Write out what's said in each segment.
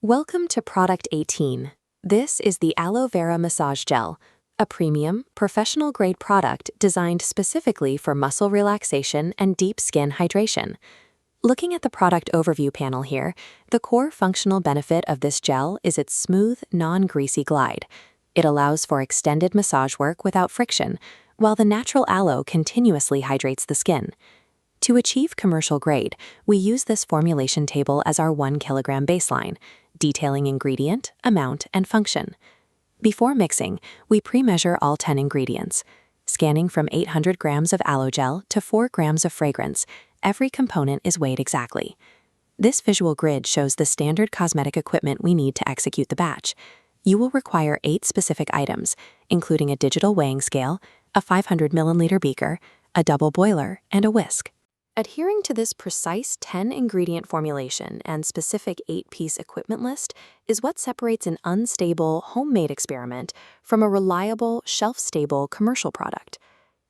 Welcome to Product 18. This is the Aloe Vera Massage Gel, a premium, professional-grade product designed specifically for muscle relaxation and deep skin hydration. Looking at the product overview panel here, the core functional benefit of this gel is its smooth, non-greasy glide. It allows for extended massage work without friction, while the natural aloe continuously hydrates the skin. To achieve commercial grade, we use this formulation table as our 1 kilogram baseline, detailing ingredient, amount, and function. Before mixing, we pre-measure all 10 ingredients. Scanning from 800 grams of aloe gel to 4 grams of fragrance, every component is weighed exactly. This visual grid shows the standard cosmetic equipment we need to execute the batch. You will require 8 specific items, including a digital weighing scale, a 500 milliliter beaker, a double boiler, and a whisk. Adhering to this precise 10-ingredient formulation and specific 8-piece equipment list is what separates an unstable, homemade experiment from a reliable, shelf-stable commercial product.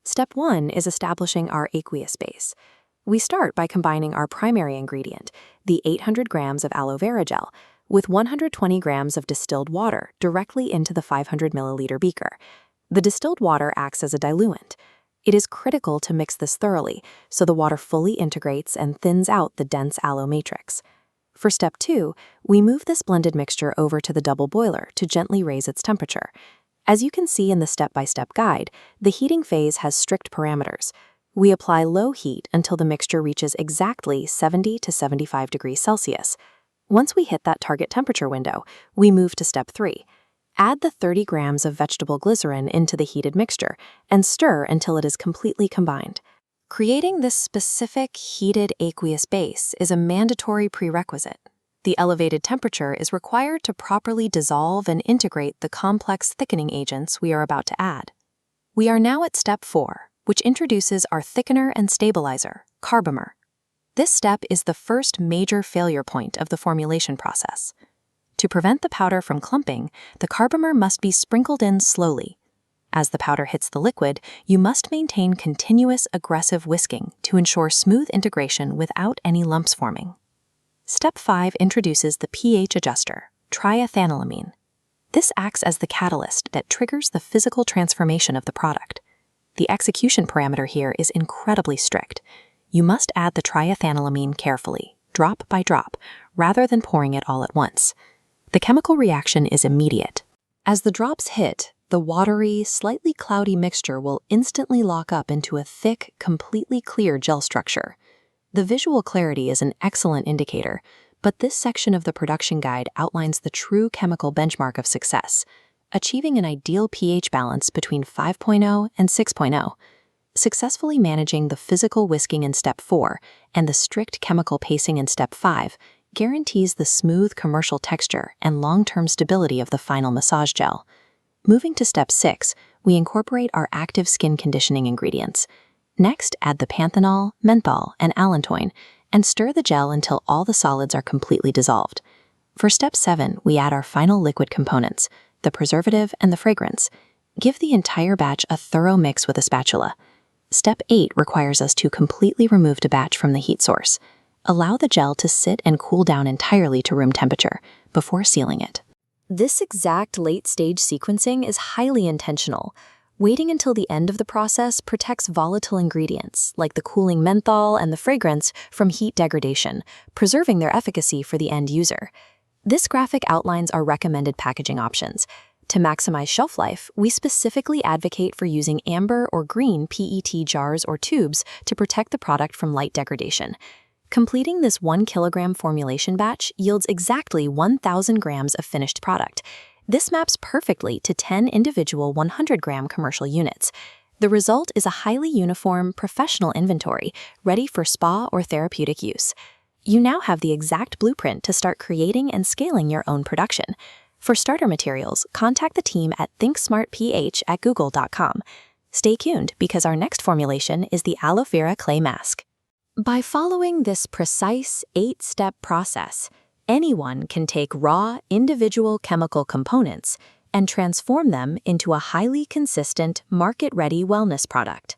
Step 1 is establishing our aqueous base. We start by combining our primary ingredient, the 800 grams of aloe vera gel, with 120 grams of distilled water directly into the 500 milliliter beaker. The distilled water acts as a diluent. It is critical to mix this thoroughly so the water fully integrates and thins out the dense aloe matrix. For step 2, we move this blended mixture over to the double boiler to gently raise its temperature. As you can see in the step-by-step guide, the heating phase has strict parameters. We apply low heat until the mixture reaches exactly 70 to 75 degrees Celsius. Once we hit that target temperature window, we move to step 3. Add the 30 grams of vegetable glycerin into the heated mixture and stir until it is completely combined. Creating this specific heated aqueous base is a mandatory prerequisite. The elevated temperature is required to properly dissolve and integrate the complex thickening agents we are about to add. We are now at step 4, which introduces our thickener and stabilizer, carbomer. This step is the first major failure point of the formulation process. To prevent the powder from clumping, the carbomer must be sprinkled in slowly. As the powder hits the liquid, you must maintain continuous aggressive whisking to ensure smooth integration without any lumps forming. Step 5 introduces the pH adjuster, triethanolamine. This acts as the catalyst that triggers the physical transformation of the product. The execution parameter here is incredibly strict. You must add the triethanolamine carefully, drop by drop, rather than pouring it all at once. The chemical reaction is immediate. As the drops hit, the watery, slightly cloudy mixture will instantly lock up into a thick, completely clear gel structure. The visual clarity is an excellent indicator, but this section of the production guide outlines the true chemical benchmark of success, achieving an ideal pH balance between 5.0 and 6.0. Successfully managing the physical whisking in step 4 and the strict chemical pacing in step 5 guarantees the smooth commercial texture and long-term stability of the final massage gel. Moving to step 6, we incorporate our active skin conditioning ingredients. Next, add the panthenol, menthol, and allantoin, and stir the gel until all the solids are completely dissolved. For step 7, we add our final liquid components, the preservative and the fragrance. Give the entire batch a thorough mix with a spatula. Step 8 requires us to completely remove the batch from the heat source. Allow the gel to sit and cool down entirely to room temperature before sealing it. This exact late-stage sequencing is highly intentional. Waiting until the end of the process protects volatile ingredients, like the cooling menthol and the fragrance, from heat degradation, preserving their efficacy for the end user. This graphic outlines our recommended packaging options. To maximize shelf life, we specifically advocate for using amber or green PET jars or tubes to protect the product from light degradation. Completing this 1 kilogram formulation batch yields exactly 1,000 grams of finished product. This maps perfectly to 10 individual 100-gram commercial units. The result is a highly uniform, professional inventory, ready for spa or therapeutic use. You now have the exact blueprint to start creating and scaling your own production. For starter materials, contact the team at thinksmartph@google.com. Stay tuned because our next formulation is the Aloe Vera Clay Mask. By following this precise 8-step process, anyone can take raw, individual chemical components and transform them into a highly consistent, market-ready wellness product.